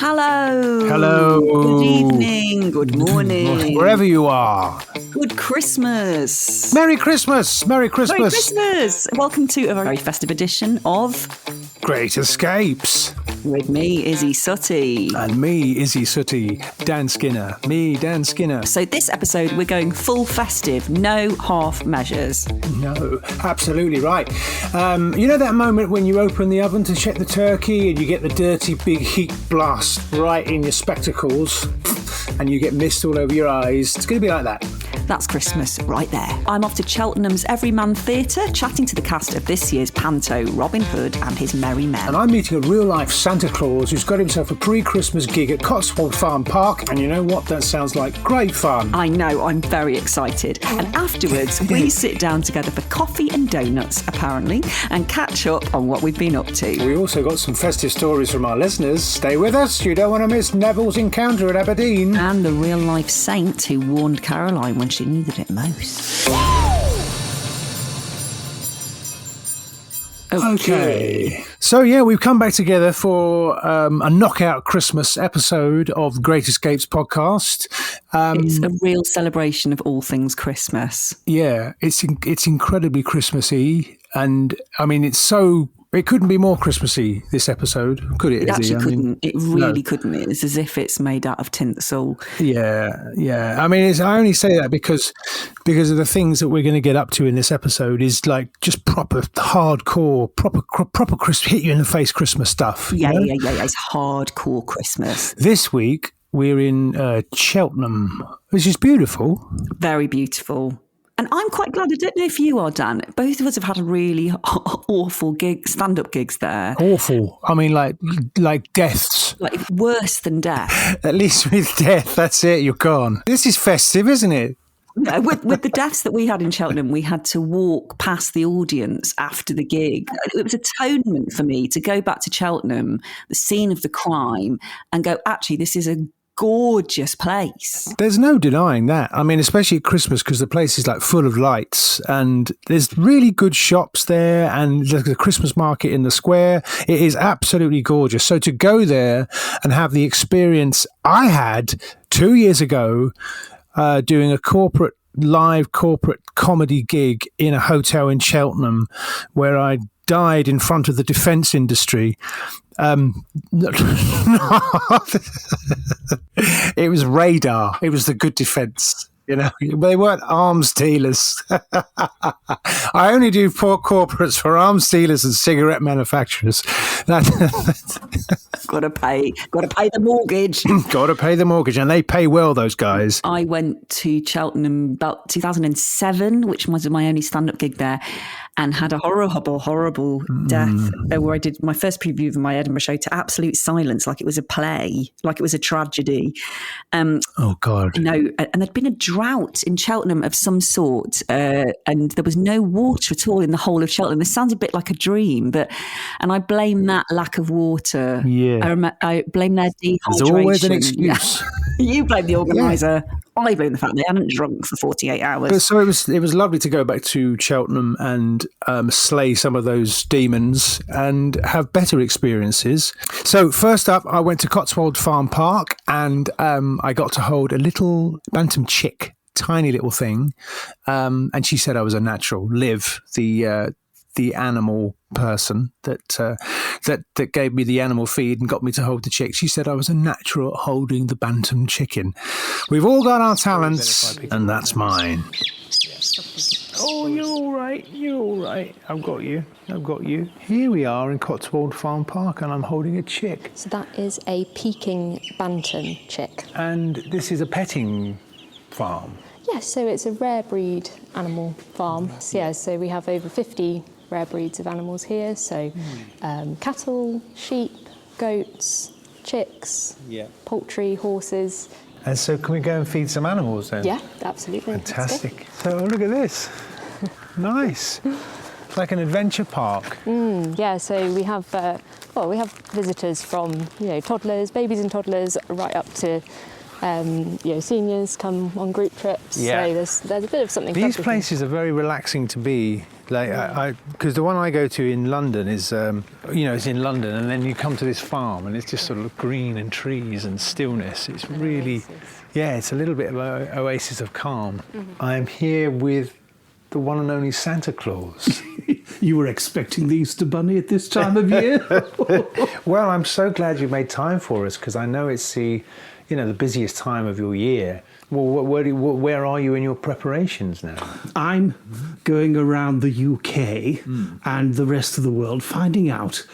Hello. Hello. Good evening. Good morning. Wherever you are. Good Christmas. Merry Christmas. Merry Christmas. Merry Christmas. Welcome to a very festive edition of Great Escapes. With me, Izzy Suttie. And me, Izzy Suttie. Dan Skinner. Me, Dan Skinner. So this episode, we're going full festive. No half measures. No, absolutely right. You know that moment when you open the oven to check the turkey and you get the dirty big heat blast right in your spectacles and you get mist all over your eyes? It's going to be like that. That's Christmas right there. I'm off to Cheltenham's Everyman Theatre, chatting to the cast of this year's Panto, Robin Hood and his Merry Men. And I'm meeting a real-life Santa Claus who's got himself a pre-Christmas gig at Cotswold Farm Park. And you know what? That sounds like great fun. I know, I'm very excited. And afterwards, we sit down together for coffee and donuts, apparently, and catch up on what we've been up to. We also got some festive stories from our listeners. Stay with us. You don't want to miss Neville's encounter at Aberdeen. And the real-life saint who warned Caroline when she needed it most. Okay. So, yeah, we've come back together for a knockout Christmas episode of the Great Escapes podcast. It's a real celebration of all things Christmas. Yeah, it's incredibly Christmassy. And, I mean, it couldn't be more Christmassy, this episode, could it? It actually couldn't. It really couldn't. It's as if it's made out of tinsel. Yeah. I mean, I only say that because of the things that we're going to get up to in this episode is like just proper hardcore, proper Christmas, hit you in the face Christmas stuff. Yeah. It's hardcore Christmas. This week we're in Cheltenham, which is beautiful. Very beautiful. And I'm quite glad. I don't know if you are, Dan. Both of us have had a really awful stand-up gigs there. Awful. I mean, like deaths. Like worse than death. At least with death, that's it. You're gone. This is festive, isn't it? No, with the deaths that we had in Cheltenham, we had to walk past the audience after the gig. It was atonement for me to go back to Cheltenham, the scene of the crime, and go, actually, this is a gorgeous place. There's no denying that. I mean, especially at Christmas, because the place is like full of lights and there's really good shops there and the Christmas market in the square. It is absolutely gorgeous. So to go there and have the experience I had 2 years ago doing a live corporate comedy gig in a hotel in Cheltenham where I died in front of the defence industry. It was radar. It was the good defence. You know, they weren't arms dealers. I only do poor corporates for arms dealers and cigarette manufacturers. Got to pay the mortgage. Got to pay the mortgage, and they pay well. Those guys. I went to Cheltenham about 2007, which was my only stand-up gig there, and had a horrible death where I did my first preview of my Edinburgh show to absolute silence, like it was a play, like it was a tragedy. Oh God! You know, and there'd been a drought in Cheltenham of some sort, and there was no water at all in the whole of Cheltenham. This sounds a bit like a dream, and I blame that lack of water. Yeah, I blame their dehydration. There's always an excuse. You blame the organiser. Yeah. I blame the fact they hadn't drunk for 48 hours. So it was lovely to go back to Cheltenham and slay some of those demons and have better experiences. So first up, I went to Cotswold Farm Park and I got to hold a little bantam chick, tiny little thing, and she said I was a natural. Liv, the animal person that gave me the animal feed and got me to hold the chick. She said I was a natural at holding the bantam chicken. We've all got our talents, and that's mine. Oh, you're all right. I've got you. Here we are in Cotswold Farm Park, and I'm holding a chick. So that is a Peking bantam chick. And this is a petting farm. Yes, so it's a rare breed animal farm. So we have over 50 rare breeds of animals here. So cattle, sheep, goats, chicks, poultry, horses. And so can we go and feed some animals then? Yeah, absolutely. Fantastic. So look at this. Nice. It's like an adventure park. So we have visitors from toddlers, babies and toddlers, right up to seniors come on group trips. Yeah. So there's a bit of something. These places are very relaxing to be Like, because the one I go to in London is, it's in London, and then you come to this farm, and it's just sort of green and trees and stillness. It's really, it's a little bit of an oasis of calm. Mm-hmm. I'm here with the one and only Santa Claus. You were expecting the Easter Bunny at this time of year? Well, I'm so glad you made time for us, because I know it's the busiest time of your year. Well, where are you in your preparations now? I'm going around the UK and the rest of the world, finding out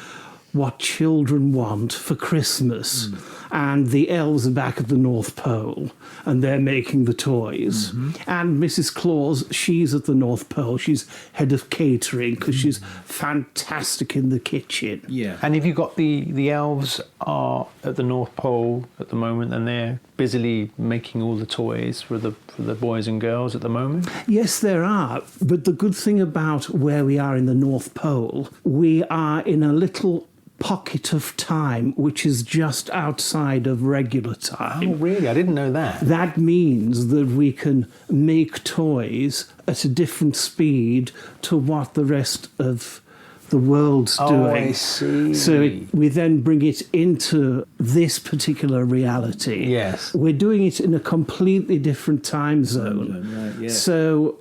what children want for Christmas. And the elves are back at the North Pole, and they're making the toys. And Mrs. Claus, she's at the North Pole. She's head of catering, because she's fantastic in the kitchen. Yeah. And have you got the elves are at the North Pole at the moment, and they're busily making all the toys for the boys and girls at the moment? Yes, there are. But the good thing about where we are in the North Pole, we are in a little pocket of time which is just outside of regular time. Oh, really? I didn't know that. That means that we can make toys at a different speed to what the rest of the world's doing. I see. So we then bring it into this particular reality. Yes. We're doing it in a completely different time zone. Right, yeah. So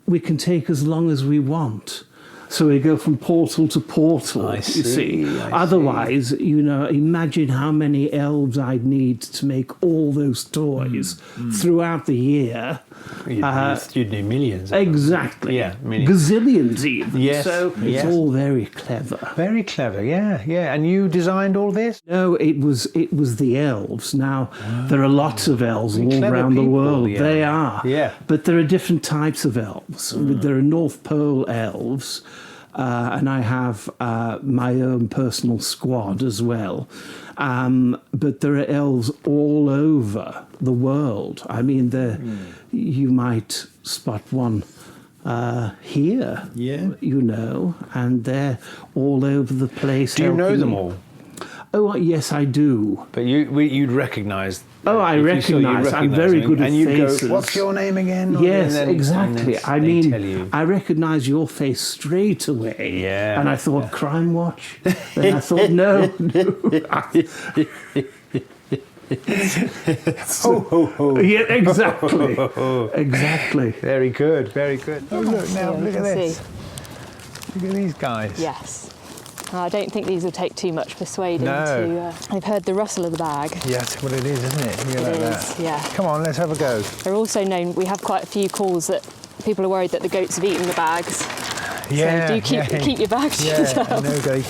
we can take as long as we want. So we go from portal to portal, you see. Otherwise, imagine how many elves I'd need to make all those toys throughout the year. You'd need millions. Exactly. Yeah, millions. Gazillions even. Yes. So it's all very clever. Very clever, yeah. And you designed all this? No, it was the elves. Now, there are lots of elves all around the world. Yeah. They are. Yeah. But there are different types of elves. There are North Pole elves. And I have my own personal squad as well. But there are elves all over the world. I mean, you might spot one here, and they're all over the place. Do you know them all? Oh, yes, I do. But you'd recognise. Oh, I recognise. I'm very good at faces. And you'd go, what's your name again? Yes, exactly. I mean, I recognise your face straight away. Yeah. And I thought, Crime Watch. And I thought, no. Yeah, exactly. Exactly. Very good, very good. Oh, look now, look at this. Look at these guys. Yes. I don't think these will take too much persuading No. They've heard the rustle of the bag. Yeah, that's what it is, isn't it? It is, yeah. Come on, let's have a go. They're also known, we have quite a few calls that people are worried that the goats have eaten the bags. Yeah. So do keep your bags to yourself. No, go.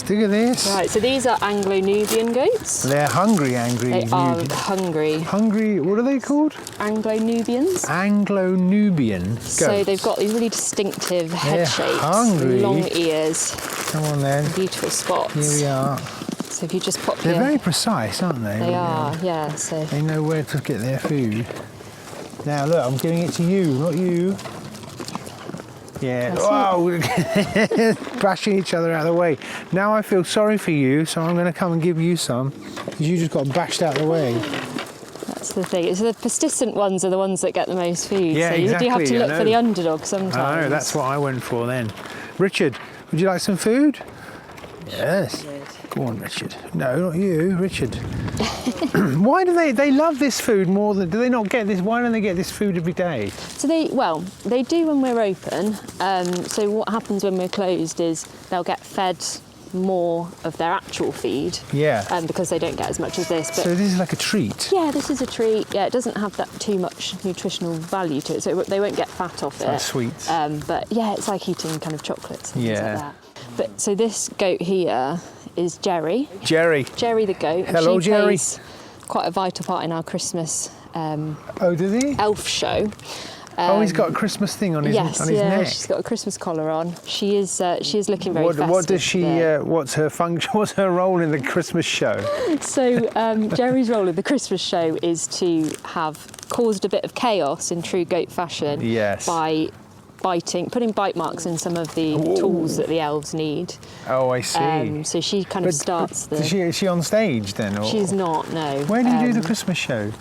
Look at this. Right, so these are Anglo-Nubian goats. They're hungry. They are hungry. Hungry, what are they called? Anglo-Nubians. Anglo-Nubian goats. So they've got these really distinctive head They're shapes, hungry. long ears, Come on then. beautiful spots. Here we are. So if you just pop They're very precise, aren't they? They are, yeah. So they know where to get their food. Now look, I'm giving it to you, not you. Yeah. Wow. Bashing each other out of the way. Now I feel sorry for you, so I'm going to come and give you some, because you just got bashed out of the way. that's the thing. So the persistent ones are the ones that get the most food. Yeah, so you exactly, do have to look for the underdog sometimes. I know, that's what I went for then. Richard, would you like some food? Yes. Go on, Richard. No, not you, Richard. Why do they love this food more than, do they not get this, why don't they get this food every day? So they do when we're open. So what happens when we're closed is they'll get fed more of their actual feed. Yeah. Because they don't get as much as this. But so this is like a treat? Yeah, this is a treat. Yeah, it doesn't have that too much nutritional value to it, so they won't get fat off it. Like sweets. But yeah, it's like eating kind of chocolates and things Yeah. like that. But so this goat here is Jerry. Jerry. Jerry the goat. Hello, and she Jerry. plays quite a vital part in our Christmas Oh, does he? elf show. Oh, he's got a Christmas thing on his neck. She's got a Christmas collar on. She is looking very festive. What does she? What's her function? What's her role in the Christmas show? So Jerry's role in the Christmas show is to have caused a bit of chaos in true goat fashion. Yes. By putting bite marks in some of the tools that the elves need. Oh, I see. So she kind of starts the. Is she on stage then? Or? She's not. No. Where do you do the Christmas show?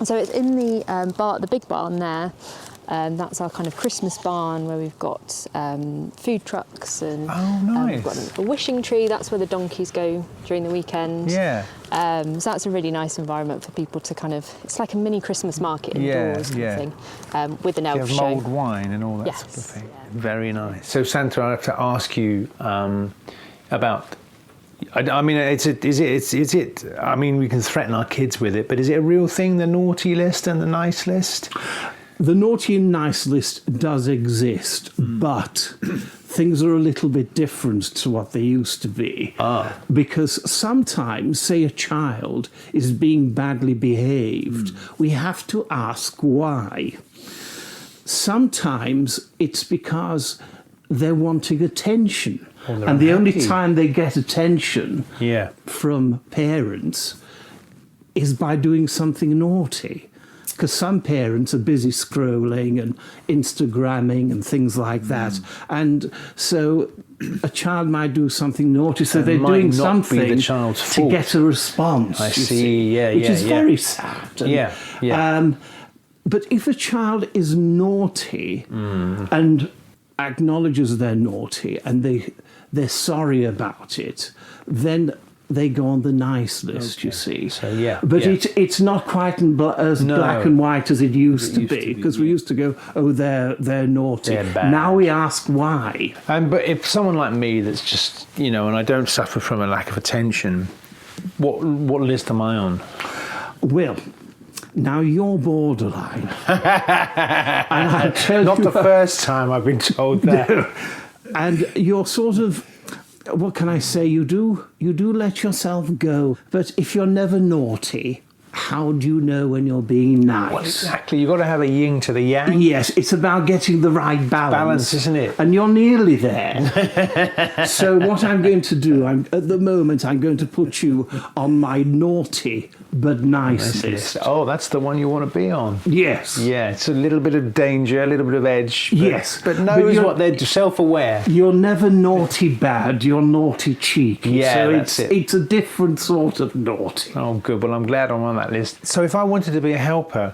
So it's in the the big barn there. That's our kind of Christmas barn where we've got food trucks and we've got a wishing tree. That's where the donkeys go during the weekend. Yeah. So that's a really nice environment for people to kind of, it's like a mini Christmas market indoors kind of thing, with an elf show. Mulled wine and all that sort of thing. Yeah. Very nice. So Santa, I have to ask you about, I mean, is it, I mean, we can threaten our kids with it, but is it a real thing, the naughty list and the nice list? The naughty and nice list does exist, but things are a little bit different to what they used to be. Because sometimes, say a child is being badly behaved, we have to ask why. Sometimes it's because they're wanting attention. And the only time they get attention from parents is by doing something naughty. Because some parents are busy scrolling and Instagramming and things like that. And so a child might do something naughty, so they're doing something to get a response. I see, which is very sad. And, but if a child is naughty and acknowledges they're naughty and they're sorry about it, then they go on the nice list, you see. So, but it's not quite as black and white as it used to be, because we used to go, oh, they're naughty. They're bad. Now we ask why. But if someone like me that's just, and I don't suffer from a lack of attention, what list am I on? Well, now you're borderline. And I tell Not the first time I've been told that. No. And you're sort of, what can I say? You do let yourself go. But if you're never naughty, how do you know when you're being nice? Well, exactly. You've got to have a yin to the yang. Yes, it's about getting the right balance. Balance, isn't it? And you're nearly there. So what I'm going to do, at the moment, I'm going to put you on my naughty but nice list. Oh, that's the one you want to be on. Yes. Yeah, it's a little bit of danger, a little bit of edge. Yes. But knows what they're self-aware. You're never naughty bad, you're naughty cheeky. Yeah, so that's it. It's a different sort of naughty. Oh, good. Well, I'm glad I'm on that list. So if I wanted to be a helper,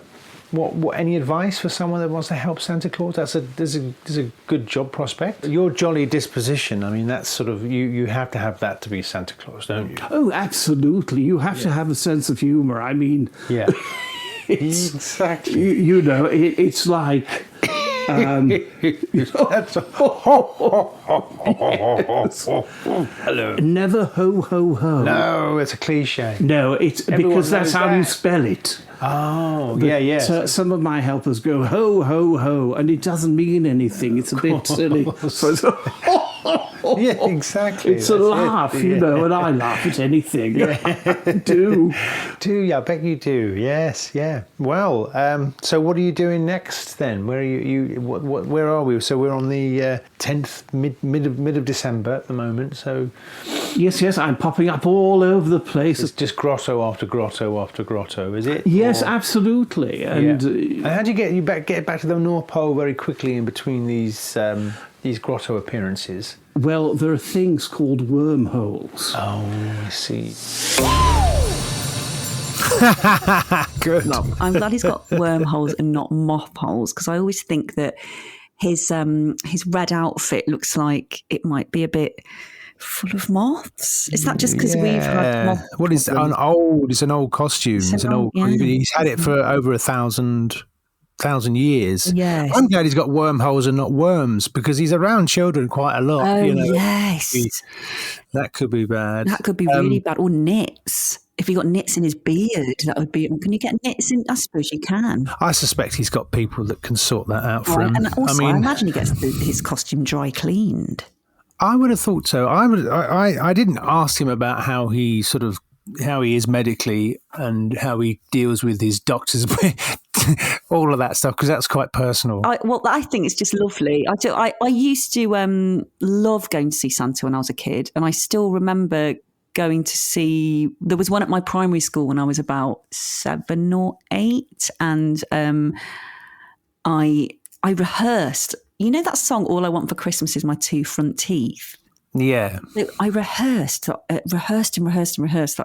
what any advice for someone that wants to help Santa Claus? There's a good job prospect. Your jolly disposition, I mean, that's sort of, you have to have that to be Santa Claus, don't you? Oh, absolutely. You have to have a sense of humour. I mean, exactly. It's like... Hello. Never ho, ho, ho. No, it's a cliche. No, it's because that's how you spell it. Oh, but, some of my helpers go ho, ho, ho, and it doesn't mean anything. It's a bit silly. So yeah, exactly. It's a laugh, and I laugh at anything. I do. I bet you do. Yes, yeah. Well, so what are you doing next then? Where are you? Where are we? So we're on the 10th, mid of December at the moment. So yes, I'm popping up all over the place. It's just grotto after grotto after grotto, is it? Yes, absolutely. And how do you get back to the North Pole very quickly in between these grotto appearances? Well, there are things called wormholes. Oh, I see. Good. No, I'm glad he's got wormholes and not moth holes, because I always think that his red outfit looks like it might be a bit full of moths. Is that just because we've had moth? Well, it's an old costume. He's had it for over 1,000 years. Yes. I'm glad he's got wormholes and not worms, because he's around children quite a lot. Oh, yes. That could be bad. That could be really bad. Or nits. If he got nits in his beard, that would be... Can you get nits in? I suppose you can. I suspect he's got people that can sort that out for him. And also, I imagine he gets his costume dry cleaned. I would have thought so. I didn't ask him about how he is medically and how he deals with his doctors, all of that stuff, because that's quite personal. I think it's just lovely. I used to love going to see Santa when I was a kid, and I still remember going to see, there was one at my primary school when I was about 7 or 8, and I rehearsed. You know that song, All I Want for Christmas Is My 2 Front Teeth? Yeah. I rehearsed that I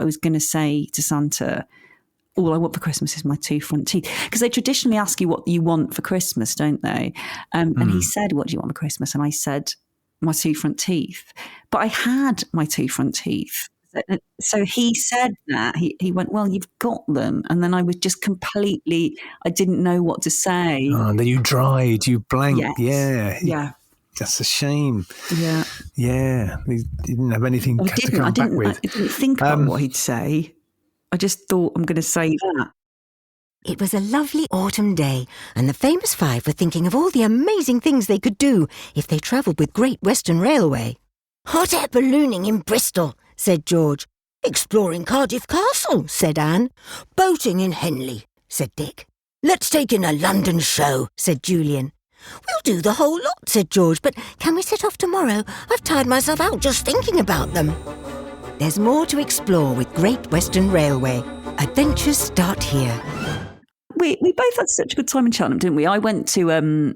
was going to say to Santa, all I want for Christmas is my 2 front teeth. Because they traditionally ask you what you want for Christmas, don't they? And he said, what do you want for Christmas? And I said, my 2 front teeth. But I had my 2 front teeth. So he said that. He went, well, you've got them. And then I was just completely, I didn't know what to say. Oh, and then you dried, you blanked. Yes. Yeah. That's a shame. Yeah. Yeah. He didn't have anything to come back with. I didn't think about what he'd say. I just thought, I'm going to say that. It was a lovely autumn day, and the famous five were thinking of all the amazing things they could do if they travelled with Great Western Railway. Hot air ballooning in Bristol, said George. Exploring Cardiff Castle, said Anne. Boating in Henley, said Dick. Let's take in a London show, said Julian. We'll do the whole lot, said George, but can we set off tomorrow? I've tired myself out just thinking about them. There's more to explore with Great Western Railway. Adventures start here. We both had such a good time in Cheltenham, didn't we? I went to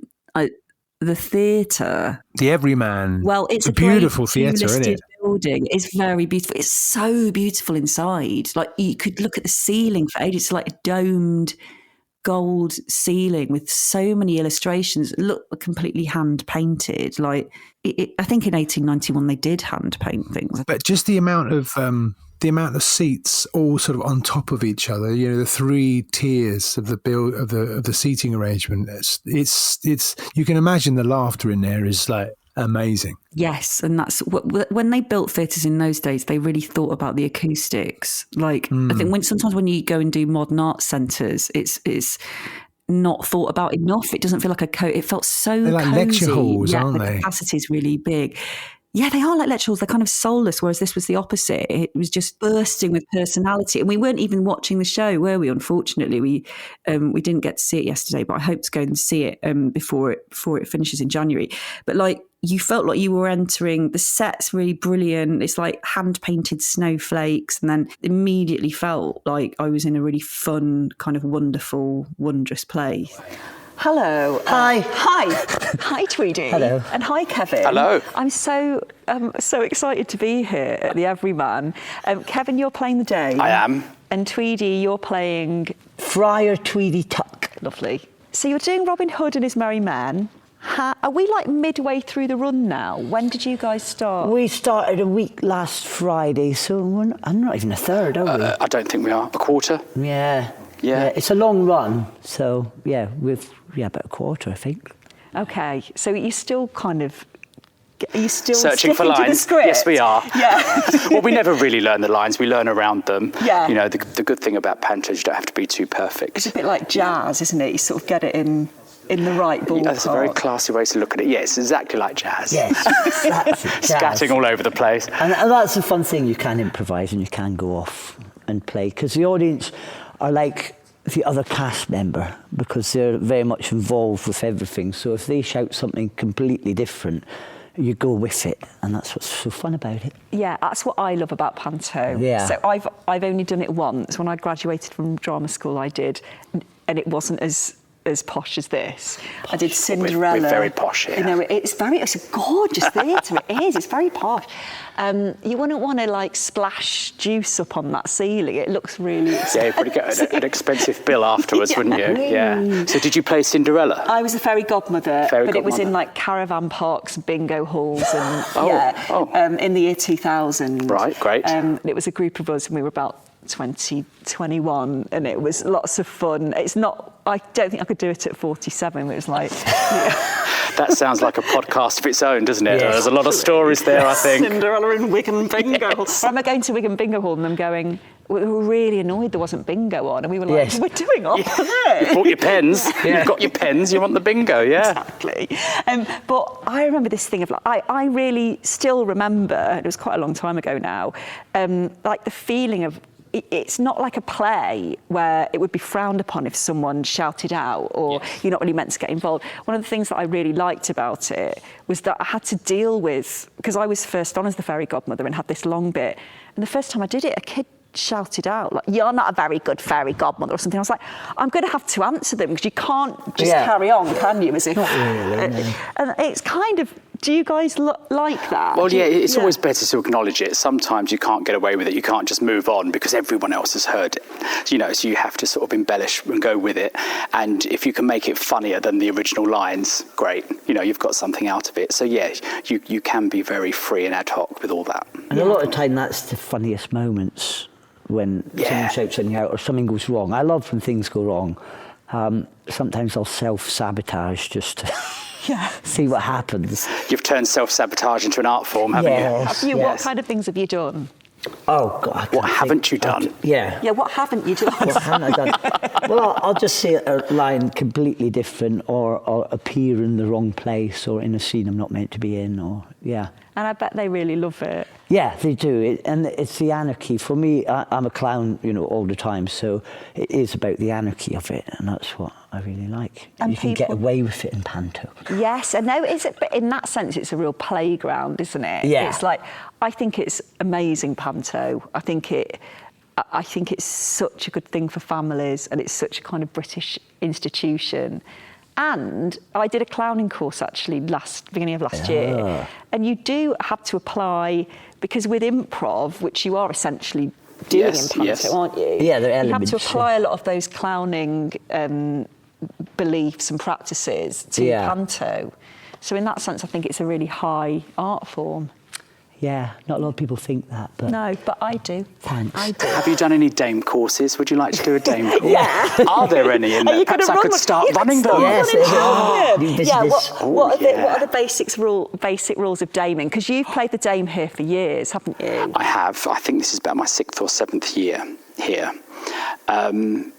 the theatre. The Everyman. Well, it's a beautiful theatre, isn't it? Building. It's very beautiful. It's so beautiful inside. Like, you could look at the ceiling for ages. It's like a domed gold ceiling with so many illustrations. It looked completely hand painted. Like, I think in 1891 they did hand paint things. But just the amount of seats all sort of on top of each other, you know, the 3 tiers of the seating arrangement. It's you can imagine the laughter in there is like amazing. Yes, and that's when they built theatres in those days, they really thought about the acoustics. Like, I think sometimes when you go and do modern art centres, it's not thought about enough. It doesn't feel like it felt so They're like cozy. lecture halls, aren't the they? The capacity is really big. Yeah, they are like lecture halls. They're kind of soulless, whereas this was the opposite. It was just bursting with personality. And we weren't even watching the show, were we? Unfortunately, we didn't get to see it yesterday, but I hope to go and see it before it finishes in January. But like, you felt like you were entering, the set's really brilliant. It's like hand-painted snowflakes, and then immediately felt like I was in a really fun, kind of wonderful, wondrous place. Hello. Hi. Hi, Tweedy. Hello. And hi, Kevin. Hello. I'm so excited to be here at the Everyman. Kevin, you're playing the Dame. I am. And Tweedy, you're playing... Friar Tweedy Tuck. Lovely. So you're doing Robin Hood and his Merry Men. Are we like midway through the run now? When did you guys start? We started a week last Friday, so I'm not even a third, are we? I don't think we are. A quarter? Yeah. Yeah. It's a long run, so yeah, about a quarter, I think. Okay, so you're still kind of... Are you still searching for lines? To the script? Yes, we are. Yeah. Well, we never really learn the lines. We learn around them. Yeah. You know, the good thing about Panto is you don't have to be too perfect. It's a bit like jazz, isn't it? You sort of get it in the right ballpark. Yeah, that's a very classy way to look at it. Yes, exactly like jazz. Yes, that's jazz. Scatting all over the place. And that's the fun thing. You can improvise and you can go off and play, because the audience are like the other cast member, because they're very much involved with everything. So if they shout something completely different, you go with it, and that's what's so fun about it. Yeah, that's what I love about Panto. Yeah. So I've only done it once. When I graduated from drama school, I did, and it wasn't as posh as this. I did Cinderella. We're very posh here. You know, it's a gorgeous theatre. It is. It's very posh. You wouldn't want to like splash juice up on that ceiling. It looks really expensive. Yeah, you'd probably get an expensive bill afterwards, wouldn't you? Yeah. So did you play Cinderella? I was a fairy godmother, it was in like caravan parks, bingo halls, and in the year 2000. Right, great. It was a group of us, and we were about 21, and it was lots of fun. I don't think I could do it at 47. It was like... That sounds like a podcast of its own, doesn't it? Yes. There's a lot of stories there, I think. Cinderella in Wigan Bingo Hall. I remember going to Wigan Bingo Hall and them going, we were really annoyed there wasn't bingo on, and we were like, Yes. we're doing all of it. You bought your pens. You've got your pens. You want the bingo, yeah. Exactly. But I remember this thing of like, I really still remember, it was quite a long time ago now, like the feeling of, it's not like a play where it would be frowned upon if someone shouted out or you're not really meant to get involved. One of the things that I really liked about it was that I had to deal with, because I was first on as the fairy godmother and had this long bit, and the first time I did it, a kid shouted out, like, you're not a very good fairy godmother or something. I was like, I'm going to have to answer them, because you can't just carry on, can you? As if, Not really, no. And it's kind of Do you guys like that? Well, yeah, it's always better to acknowledge it. Sometimes you can't get away with it. You can't just move on because everyone else has heard it. So you have to sort of embellish and go with it. And if you can make it funnier than the original lines, great. You've got something out of it. So, yeah, you can be very free and ad hoc with all that. And a lot of time that's the funniest moments when someone shouts something out or something goes wrong. I love when things go wrong. Sometimes I'll self-sabotage just to see what happens. You've turned self-sabotage into an art form, haven't you? Have you? What kind of things have you done? Oh, God. What haven't you done? Yeah, what haven't you done? What haven't I done? Well, I'll just say a line completely different or appear in the wrong place or in a scene I'm not meant to be in And I bet they really love it. Yeah, they do. And it's the anarchy. For me, I'm a clown, all the time. So it is about the anarchy of it. And that's what I really like. And you can get away with it in Panto. Yes, I know. But in that sense, it's a real playground, isn't it? Yeah. It's like, I think it's amazing, Panto. I think it's such a good thing for families, and it's such a kind of British institution. And I did a clowning course actually beginning of last year, and you do have to apply, because with improv, which you are essentially doing in Panto, aren't you? Yeah, there are elements. You have to apply a lot of those clowning beliefs and practices to Panto. So in that sense, I think it's a really high art form. Yeah, not a lot of people think that, but... No, but I do. Thanks. I do. Have you done any dame courses? Would you like to do a dame course? Yeah. Are there any in there? Perhaps I could start running them. Yes, what are the basic rules of daming? Because you've played the dame here for years, haven't you? I have. I think this is about my 6th or 7th year here.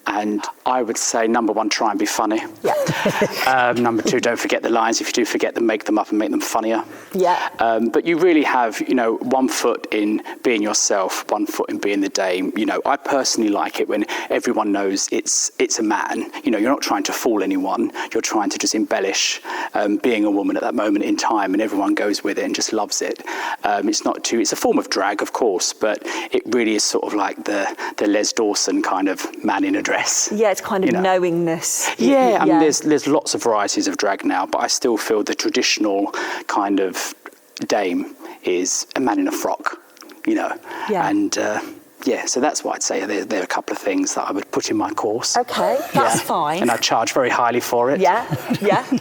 And I would say, number 1, try and be funny. Yeah. Number 2, don't forget the lines. If you do forget them, make them up and make them funnier. Yeah. But you really have, 1 foot in being yourself, 1 foot in being the dame. I personally like it when everyone knows it's a man. You're not trying to fool anyone. You're trying to just embellish being a woman at that moment in time, and everyone goes with it and just loves it. It's a form of drag, of course, but it really is sort of like the Les Dawson kind of man in a dress. Yeah, it's kind of knowingness. Yeah, I mean, there's lots of varieties of drag now, but I still feel the traditional kind of dame is a man in a frock, Yeah. And so that's what I'd say. There are a couple of things that I would put in my course. Okay, that's fine. And I charge very highly for it. Yeah.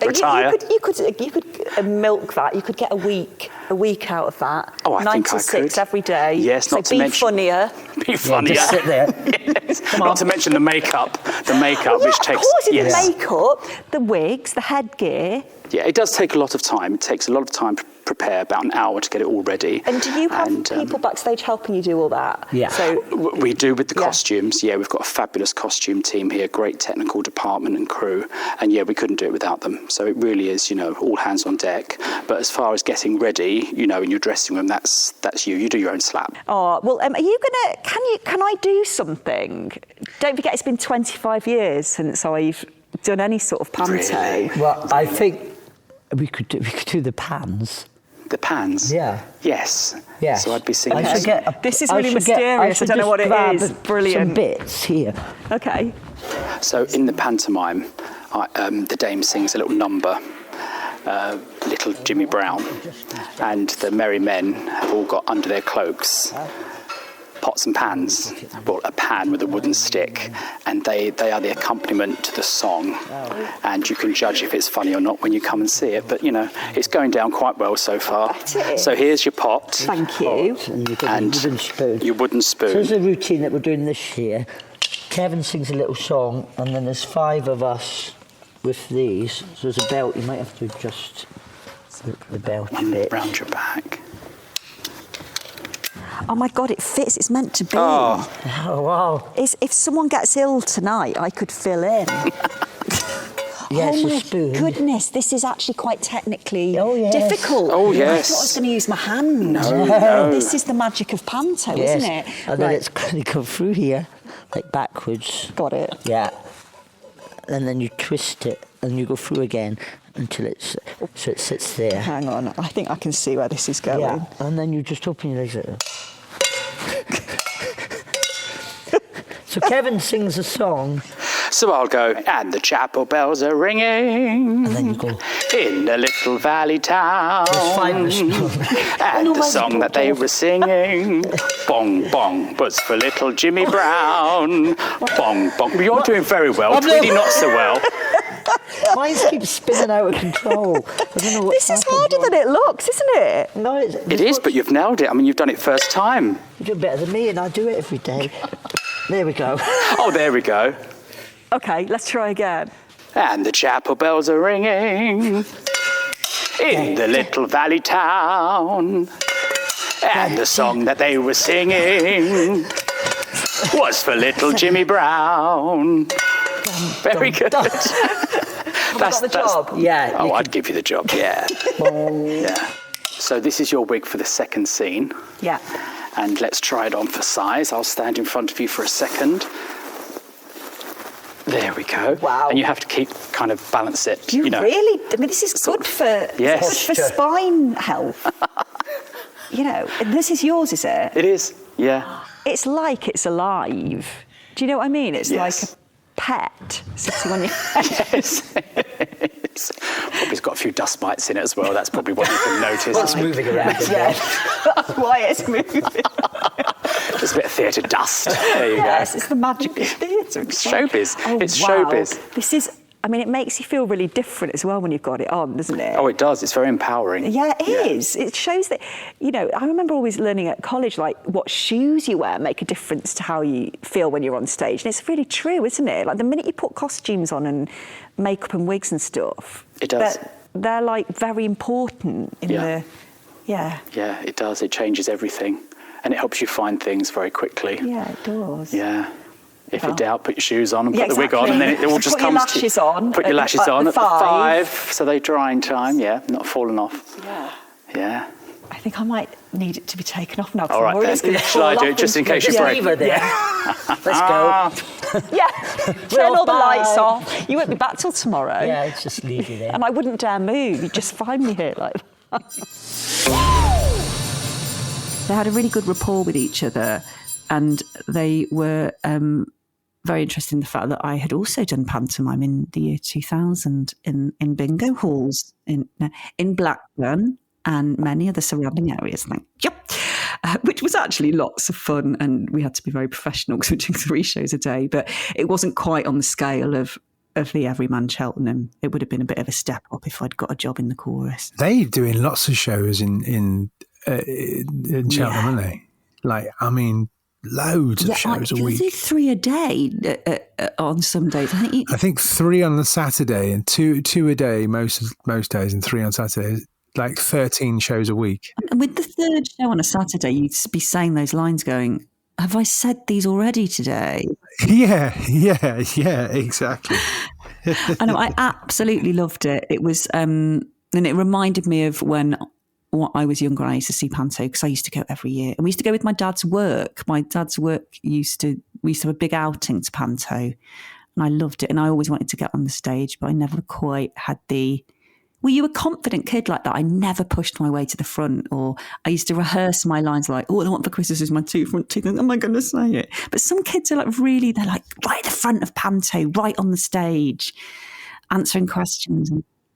Retire. You could milk that. You could get a week out of that. Oh, I 9 think to I 6 could. every day. Yes, so not to be mention funnier. Be funnier. Just sit there. Yes. Not to mention the makeup. Which takes. Of course, the makeup, the wigs, the headgear. Yeah, it does take a lot of time. It takes a lot of time to prepare, about an hour to get it all ready. And do you have people backstage helping you do all that? Yeah. So we do with the costumes. Yeah, we've got a fabulous costume team here, great technical department and crew. And we couldn't do it without them. So it really is, all hands on deck. But as far as getting ready, in your dressing room, that's you. You do your own slap. Oh, well, are you gonna? Can I do something? Don't forget, it's been 25 years since I've done any sort of panto. Really? Well, I think we could do the pans. The pans? Yeah. Yes. Yes. So I'd be singing. This is really mysterious. I don't know what it is. Brilliant. Some bits here. Okay. So in the pantomime, the dame sings a little number, Little Jimmy Brown, and the merry men have all got under their cloaks pots and pans, or a pan with a wooden stick, and they are the accompaniment to the song. And you can judge if it's funny or not when you come and see it. But it's going down quite well so far. So here's your pot. Thank you. And you've got your wooden spoon. Your wooden spoon. So there's a routine that we're doing this year. Kevin sings a little song, and then there's 5 of us with these. So there's a belt. You might have to adjust the belt a bit. Round your back. Oh my God, it fits. It's meant to be. Oh, wow. If someone gets ill tonight, I could fill in. Yes, oh a my spoon. goodness, this is actually quite technically difficult. Oh, I yes. thought I was going to use my hand. No. This is the magic of panto, Yes. isn't it? And then it's going to go through here, like backwards. Got it. Yeah. And then you twist it, and you go through again until it sits there. Hang on, I think I can see where this is going. Yeah. And then you just open your legs like that. So Kevin sings a song. So I'll go, and the chapel bells are ringing. And then you go, in a little valley town. And the song that they were singing, bong bong, was for little Jimmy Brown. Bong bong. Well, you're doing very well. Tweety not so well. Mine keeps spinning out of control. I don't know what's This is harder than it looks, isn't it? No, It is, but you've nailed it. I mean, you've done it first time. You're doing better than me, and I do it every day. There we go. Oh, there we go. Okay, let's try again. And the chapel bells are ringing in the little valley town. And the song that they were singing was for little Jimmy Brown. Very good. That's the job. Yeah. Oh, I'd give you the job, yeah. Yeah. So this is your wig for the second scene. Yeah. And let's try it on for size. I'll stand in front of you for a second. There we go. Wow. And you have to keep kind of balance it. You know. Really? I mean, this is good for, Yes. good for spine health. You know, and this is yours, is it? It is, yeah. It's like it's alive. Do you know what I mean? It's Yes. like a pet sitting on your head. Yes. It's probably got a few dust mites in it as well. That's probably what you can notice. It's moving around. Yeah. That's why it's moving. Just a bit of theatre dust. There you Yes, it's the magic of theatre. It's showbiz. Oh, It's wow. showbiz. This is, I mean, it makes you feel really different as well when you've got it on, doesn't it? Oh, it does. It's very empowering. Yeah, it is. It shows that, you know, I remember always learning at college, like, what shoes you wear make a difference to how you feel when you're on stage. And it's really true, isn't it? Like, the minute you put costumes on and makeup and wigs and stuff, It does. They're like, very important in the... Yeah. Yeah, it does. It changes everything. And it helps you find things very quickly. Yeah, it does. Yeah. If in doubt, put your shoes on and put the wig exactly. on, and then it all just Put your comes lashes to you. on Put your at lashes the on at the 5. 5, so they dry in time. Yeah, not falling off. Yeah. Yeah. I think I might need it to be taken off now. All right, then. Shall I do it just in case you break? Leave her there. Let's go. Yeah, turn all the lights off. You won't be back till tomorrow. Yeah, just leave you there. And I wouldn't dare move. You'd just find me here like that. They had a really good rapport with each other, and they were very interested in the fact that I had also done pantomime in the year 2000 in bingo halls in Blackburn and many other surrounding areas. Thank you. Which was actually lots of fun, and we had to be very professional because we were doing 3 shows a day, but it wasn't quite on the scale of the Everyman Cheltenham. It would have been a bit of a step up if I'd got a job in the chorus. They're doing lots of shows in Cheltenham, aren't they? Like, I mean, loads of shows a week. They do 3 a day on some days. I think 3 on the Saturday and two a day most days, and 3 on Saturdays. Like 13 shows a week. And with the 3rd show on a Saturday, you'd be saying those lines going, have I said these already today? Yeah, exactly. I know, I absolutely loved it. It was, and it reminded me of when I was younger, I used to see Panto because I used to go every year. And we used to go with my dad's work. My dad's work we used to have a big outing to Panto, and I loved it. And I always wanted to get on the stage, but I never quite had Were you a confident kid like that? I never pushed my way to the front, or I used to rehearse my lines like, all I want for Christmas is my 2 front teeth. Am I going to say it? But some kids are like really, they're like right at the front of Panto, right on the stage, answering questions.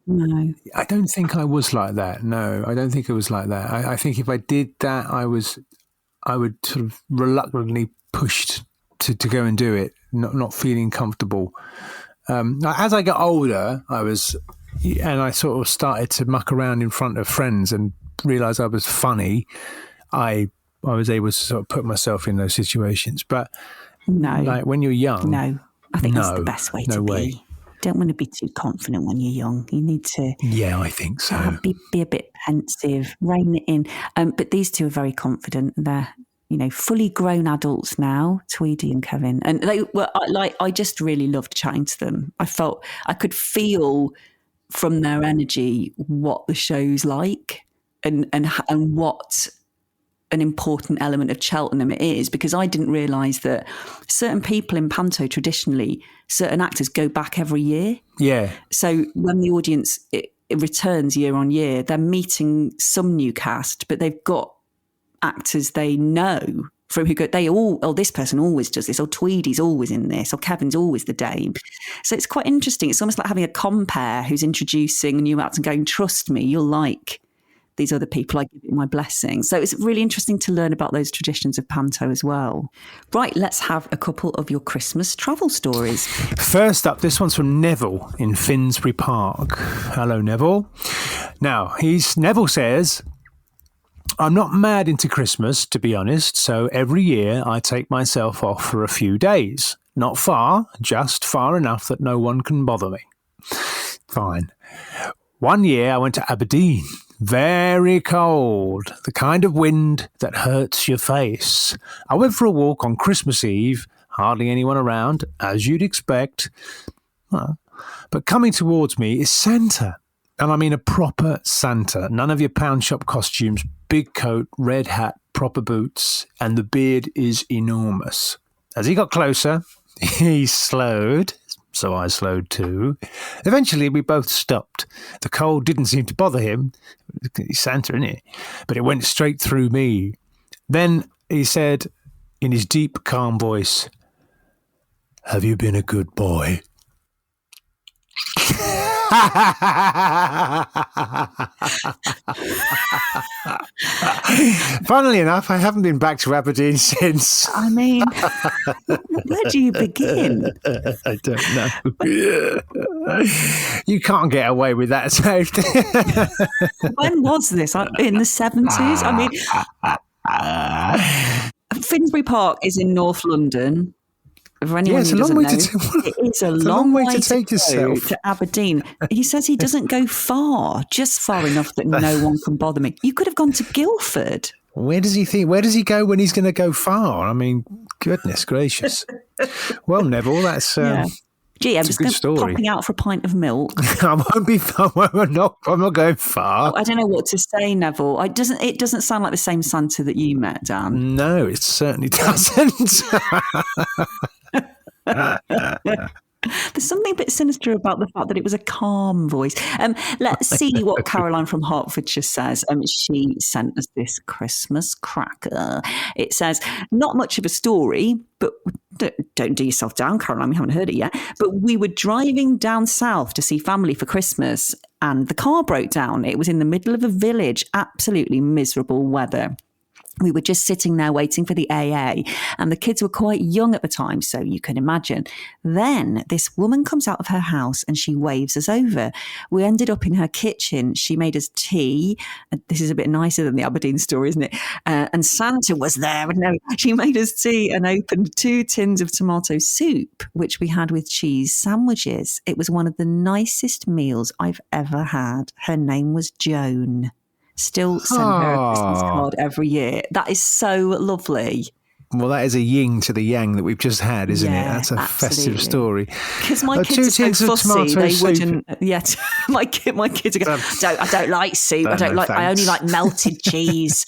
No. I don't think I was like that. No, I don't think it was like that. I think if I did that, I would sort of reluctantly pushed to go and do it, not feeling comfortable. As I got older, I sort of started to muck around in front of friends and realised I was funny. I was able to sort of put myself in those situations. But no, like when you're young, no, I think that's the best way to way. be. Don't want to be too confident when you're young. You need to, yeah, I think so. Be a bit pensive, rein it in. But these two are very confident. They're fully grown adults now, Tweedy and Kevin, and they were I just really loved chatting to them. I could feel from their energy what the show's like and what an important element of Cheltenham it is, because I didn't realise that certain people in Panto traditionally, certain actors go back every year. Yeah. So when the audience it returns year on year, they're meeting some new cast, but they've got actors they know from who go, this person always does this, or Tweedy's always in this, or Kevin's always the dame. So it's quite interesting. It's almost like having a compere who's introducing a new act and going, trust me, you'll like these other people, I give you my blessing. So it's really interesting to learn about those traditions of Panto as well. Right, let's have a couple of your Christmas travel stories. First up, this one's from Neville in Finsbury Park. Hello, Neville. Now, Neville says, I'm not mad into Christmas, to be honest, so every year I take myself off for a few days. Not far, just far enough that no one can bother me. Fine. One year I went to Aberdeen. Very cold, the kind of wind that hurts your face. I went for a walk on Christmas Eve, hardly anyone around, as you'd expect. Well, but coming towards me is Santa. And I mean a proper Santa. None of your pound shop costumes, big coat, red hat, proper boots, and the beard is enormous. As he got closer, he slowed, so I slowed too. Eventually, we both stopped. The cold didn't seem to bother him. He's Santa, isn't he? But it went straight through me. Then he said, in his deep, calm voice, have you been a good boy? Funnily enough, I haven't been back to Aberdeen since. I mean, where do you begin? I don't know. You can't get away with that. So. When was this? In the 70s? I mean, Finsbury Park is in North London. For anyone who doesn't know, it is a long way to take yourself to Aberdeen. He says he doesn't go far, just far enough that no one can bother me. You could have gone to Guildford. Where does he go when he's going to go far? I mean, goodness gracious. Well, Neville, that's Gee, I'm just popping out for a pint of milk. I'm not going far. I don't know what to say, Neville. It doesn't sound like the same Santa that you met, Dan. No, it certainly doesn't. There's something a bit sinister about the fact that it was a calm voice. Let's see what Caroline from Hertfordshire says. She sent us this Christmas cracker. It says, not much of a story, but don't do yourself down, Caroline. We haven't heard it yet. But we were driving down south to see family for Christmas and the car broke down. It was in the middle of a village, absolutely miserable weather. We were just sitting there waiting for the AA and the kids were quite young at the time, so you can imagine. Then this woman comes out of her house and she waves us over. We ended up in her kitchen. She made us tea. This is a bit nicer than the Aberdeen story, isn't it? And Santa was there. No, she made us tea and opened 2 tins of tomato soup, which we had with cheese sandwiches. It was one of the nicest meals I've ever had. Her name was Joan. Still send her a Christmas card every year. That is so lovely. Well, that is a yin to the yang that we've just had, isn't it? That's a festive story. Because my kids are so fussy, they wouldn't. Yeah, my kids are going, I don't like soup. I only like melted cheese.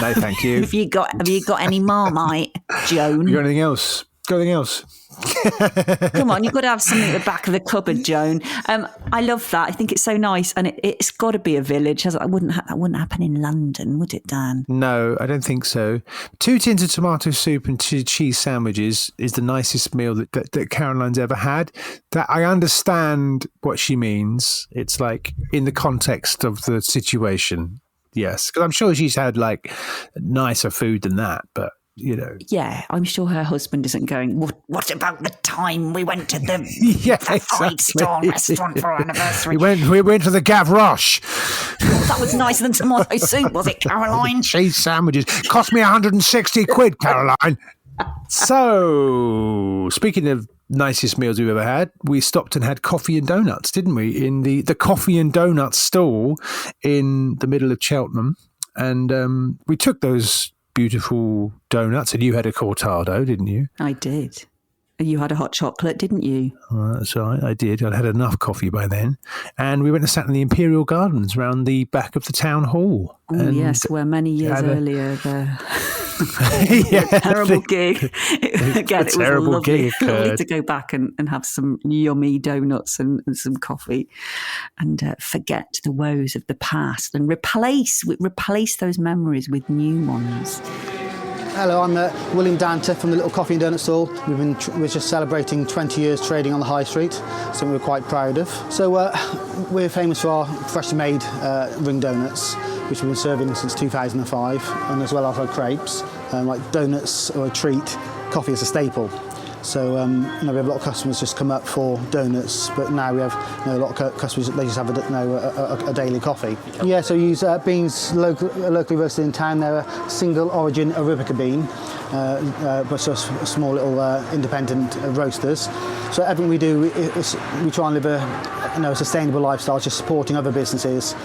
No, thank you. Have you got any Marmite, Joan? You got anything else? Come on, you've got to have something at the back of the cupboard, Joan. I love that. I think it's so nice, and it's got to be a village. That wouldn't happen in London, would it, Dan? No, I don't think so. 2 tins of tomato soup and 2 cheese sandwiches is the nicest meal that Caroline's ever had. That I understand what she means. It's like in the context of the situation. Yes, because I'm sure she's had like nicer food than that, but. You know. Yeah, I'm sure her husband isn't going, what about the time we went to the five-star restaurant for our anniversary? We went to the Gavroche. That was nicer than tomato soup, was it, Caroline? Cheese sandwiches. Cost me 160 quid, Caroline. So, speaking of nicest meals we've ever had, we stopped and had coffee and donuts, didn't we? In the coffee and donuts stall in the middle of Cheltenham. And we took those beautiful donuts, and you had a cortado, didn't you? I did. You had a hot chocolate, didn't you? That's right, I did. I'd had enough coffee by then. And we went and sat in the Imperial Gardens around the back of the town hall. Oh, yes, where many years earlier terrible gig. Again, it was lovely to go back and have some yummy donuts and some coffee and forget the woes of the past and replace those memories with new ones. Hello, I'm William Danter from the Little Coffee and Donut Stall. We're just celebrating 20 years trading on the high street, something we're quite proud of. So we're famous for our freshly made ring donuts, which we've been serving since 2005, and as well as our crepes. Like donuts or a treat, coffee is a staple. So we have a lot of customers just come up for donuts, but now we have a lot of customers, they just have a daily coffee. Yeah, so we use beans locally roasted in town. They're a single origin Arabica bean, but so small little independent roasters. So everything we do, we try and live a sustainable lifestyle, just supporting other businesses.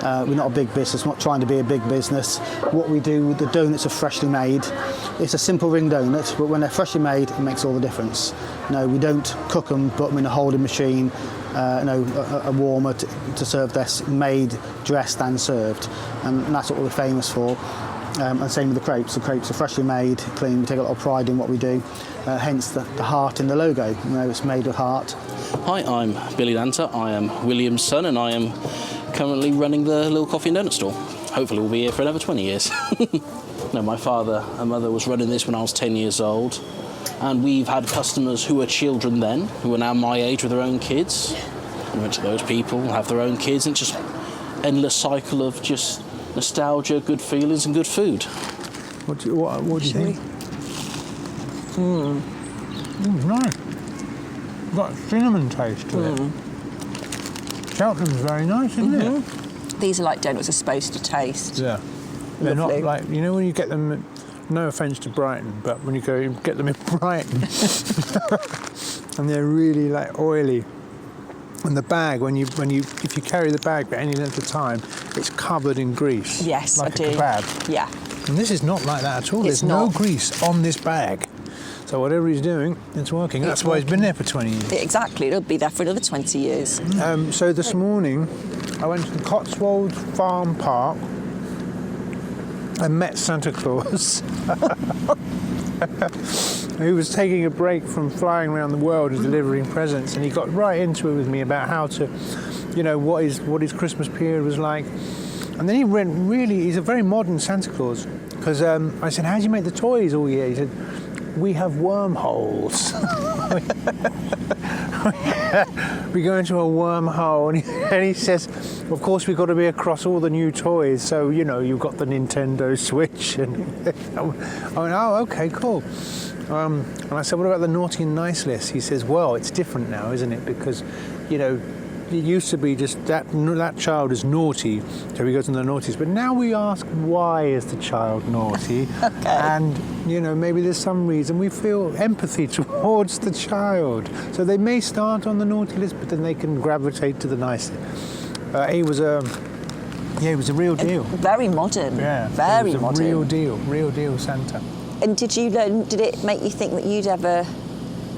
We're not a big business, not trying to be a big business. What we do, the donuts are freshly made. It's a simple ring donut, but when they're freshly made, it makes all the difference. We don't cook them, put them in a holding machine, a warmer to serve this, made, dressed and served. And that's what we're famous for. And same with the crepes. The crepes are freshly made, clean. We take a lot of pride in what we do, hence the heart in the logo. It's made with heart. Hi, I'm Billy Danter. I am William's son, and I am currently running the Little Coffee and Donut Store. Hopefully we'll be here for another 20 years. No, my father and mother was running this when I was 10 years old, and we've had customers who were children then, who are now my age with their own kids. And eventually those people have their own kids, and it's just endless cycle of just nostalgia, good feelings and good food. What do you think? Nice. Got a cinnamon taste to it. Cheltenham's very nice, isn't it? These are like donuts are supposed to taste. Yeah. They're not like, when you get them, no offence to Brighton, but when you go get them in Brighton, and they're really like oily. And the bag, if you carry the bag for any length of time, it's covered in grease. Yes, like I do. a kebab. Yeah. And this is not like that at all. It's There's no not. grease on this bag. So whatever he's doing, it's working. That's why he's been there for 20 years. Exactly. It'll be there for another 20 years. So this morning, I went to the Cotswold Farm Park and met Santa Claus, who was taking a break from flying around the world and delivering presents, and he got right into it with me about how to, what his Christmas period was like. And then he went he's a very modern Santa Claus, because I said, how do you make the toys all year? He said, we have wormholes. We go into a wormhole, and he says, of course we've got to be across all the new toys, so you've got the Nintendo Switch, and I went, oh, okay, cool. And I said, what about the naughty and nice list? He says, well, it's different now, isn't it? Because it used to be just that child is naughty, so he goes into the naughties. But now we ask, why is the child naughty? Okay. And maybe there's some reason we feel empathy towards the child. So they may start on the naughty list, but then they can gravitate to the nice. He was a real deal. Very modern. Yeah, Very modern. Real deal Santa. And did it make you think that you'd ever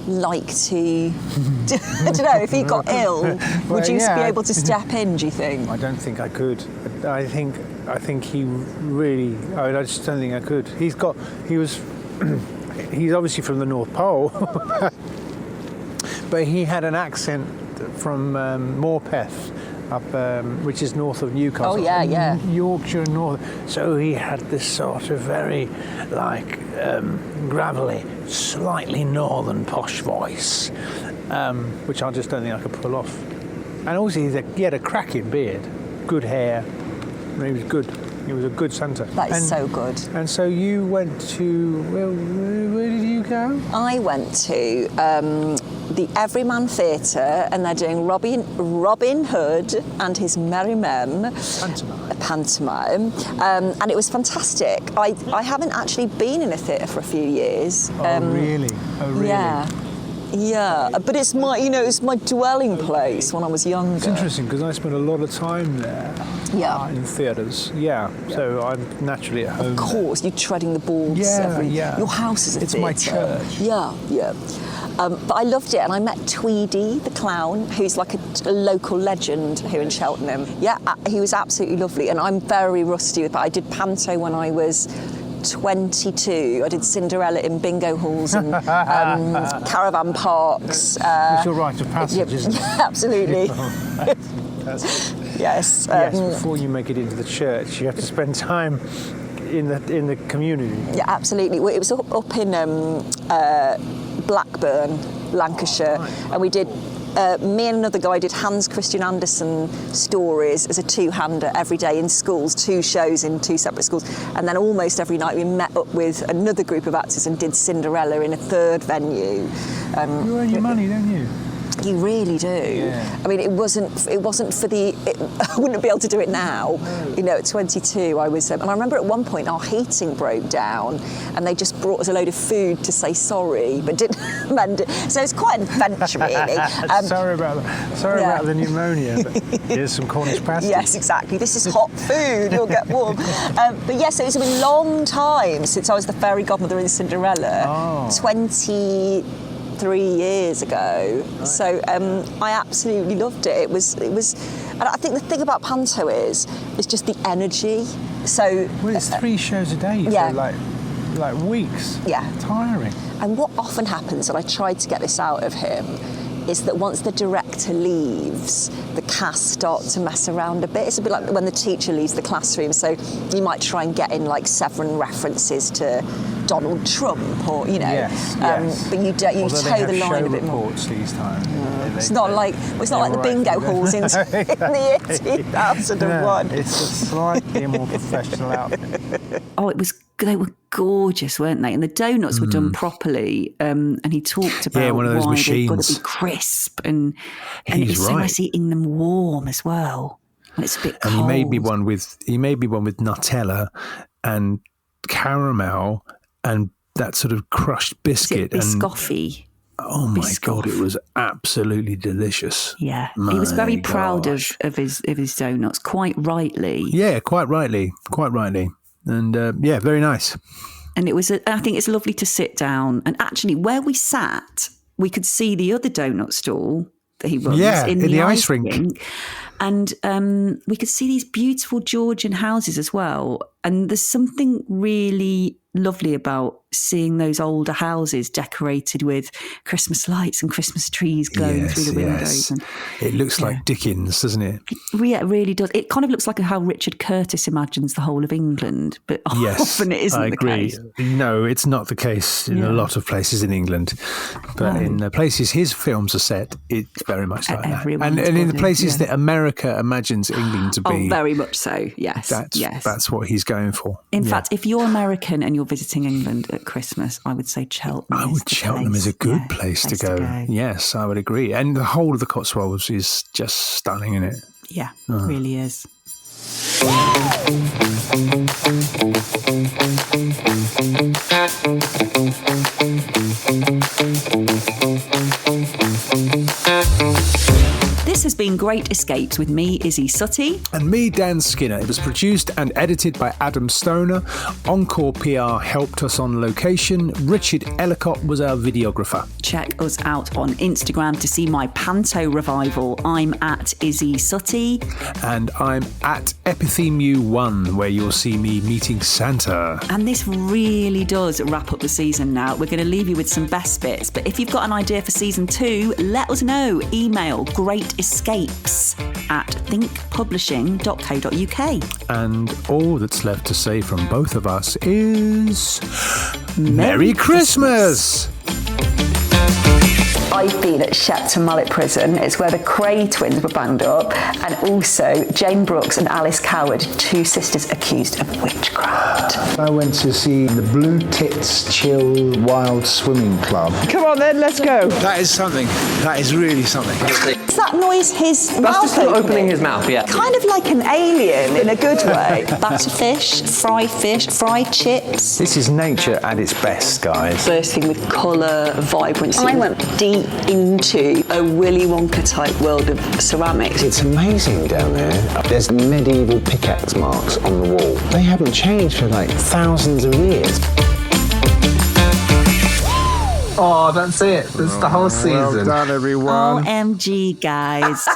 like to, I don't know, if he got ill, would you be able to step in, do you think? I don't think I could. I think he really, I just don't think I could. He's obviously from the North Pole, but he had an accent from Morpeth, up, which is north of Newcastle. Oh, yeah. Yorkshire north. So he had this sort of very, gravelly, slightly northern posh voice, which I just don't think I could pull off. And also he had a cracking beard, good hair. He was good. He was a good Santa. That is so good. And so you went to, where did you go? I went to the Everyman Theatre, and they're doing Robin Hood and his Merry Men. Pantomime. And it was fantastic. I haven't actually been in a theatre for a few years. Really? Yeah, but it's my dwelling place when I was younger. It's interesting because I spent a lot of time there. Yeah. In theatres. Yeah. So I'm naturally at home. Of course, you're treading the boards. Your house is a theatre. It's my church. Yeah. But I loved it, and I met Tweedy the clown, who's like a local legend here in Cheltenham. Yeah, he was absolutely lovely, and I'm very rusty with that. I did Panto when I was 22. I did Cinderella in bingo halls and caravan parks. It's your rite of passage, isn't it? Absolutely. That's Yes. Yes, before you make it into the church, you have to spend time in the community. Yeah, absolutely. Well, it was up in Blackburn, Lancashire, and we did. Me and another guy did Hans Christian Andersen stories as a two-hander every day in schools, 2 shows in 2 separate schools, and then almost every night we met up with another group of actors and did Cinderella in a 3rd venue. You earn your money, don't you? You really do. Yeah. I mean, it wasn't for the. I wouldn't be able to do it now. No. You know, at 22, I was, and I remember at one point our heating broke down, and they just brought us a load of food to say sorry, but didn't mend it. So it's quite an adventure, really. Sorry about the pneumonia. But here's some Cornish pasty. Yes, exactly. This is hot food. You'll get warm. But yes, it's been a long time since I was the fairy godmother in Cinderella. Oh. 23 years ago. Right. So I absolutely loved it. It was, and I think the thing about Panto is just the energy. So well, it's 3 shows a day for like weeks. Yeah, tiring. And what often happens, and I tried to get this out of him, is that once the director leaves, the cast start to mess around a bit. It's a bit like when the teacher leaves the classroom, so you might try and get in like 7 references to Donald Trump, or yes. But you toe the line a bit more. These times. It's not like the bingo halls in the year 2001. No, it's a slightly more professional outfit. Oh, they were gorgeous, weren't they? And the donuts were done properly. And he talked about one of those why machines. they've got to be crisp, and it's so nice eating them warm as well. When it's a bit cold. And he made me one with Nutella and caramel and that sort of crushed biscuit. Biscoffy. Oh my God, it was absolutely delicious. Yeah, he was very proud of his donuts, quite rightly. Yeah, quite rightly. And very nice. And it was, I think it's lovely to sit down. And actually, where we sat, we could see the other donut stall that he runs in the ice rink. And we could see these beautiful Georgian houses as well. And there's something really lovely about seeing those older houses decorated with Christmas lights and Christmas trees glowing through the windows. And, it looks like Dickens, doesn't it? Yeah, it really does. It kind of looks like how Richard Curtis imagines the whole of England, but often it isn't the case. No, it's not the case in a lot of places in England. But in the places his films are set, it's very much like that. And in the places that America imagines England to be. Oh, very much so, yes. That's what he's going for. In fact, if you're American and you're visiting England at Christmas, I would say Cheltenham. Cheltenham is a good place to go. Yes, I would agree. And the whole of the Cotswolds is just stunning, isn't it? Yeah, it really is. This has been Great Escapes with me, Izzy Suttie. And me, Dan Skinner. It was produced and edited by Adam Stoner. Encore PR helped us on location. Richard Ellicott was our videographer. Check us out on Instagram to see my Panto revival. I'm at Izzy Suttie. And I'm at Epithemu1, where you'll see me meeting Santa. And this really does wrap up the season now. We're going to leave you with some best bits. But if you've got an idea for season 2, let us know. Email greatescapes@thinkpublishing.co.uk. And all that's left to say from both of us is Merry Christmas! I've been at Cheltenham Mallet Prison. It's where the Cray twins were banged up, and also Jane Brooks and Alice Coward, 2 sisters accused of witchcraft. I went to see the Blue Tits Chill Wild Swimming Club. Come on then, let's go. That is something. That is really something. Is that noise his mouth That's just opening his mouth, yeah. Kind of like an alien in a good way. Batter fish, fried chips. This is nature at its best, guys. Bursting with colour, vibrancy. I went deep into a Willy Wonka type world of ceramics. It's amazing down there. There's medieval pickaxe marks on the wall. They haven't changed for like thousands of years. Oh, that's it. That's the whole season. Well done, everyone. OMG, guys.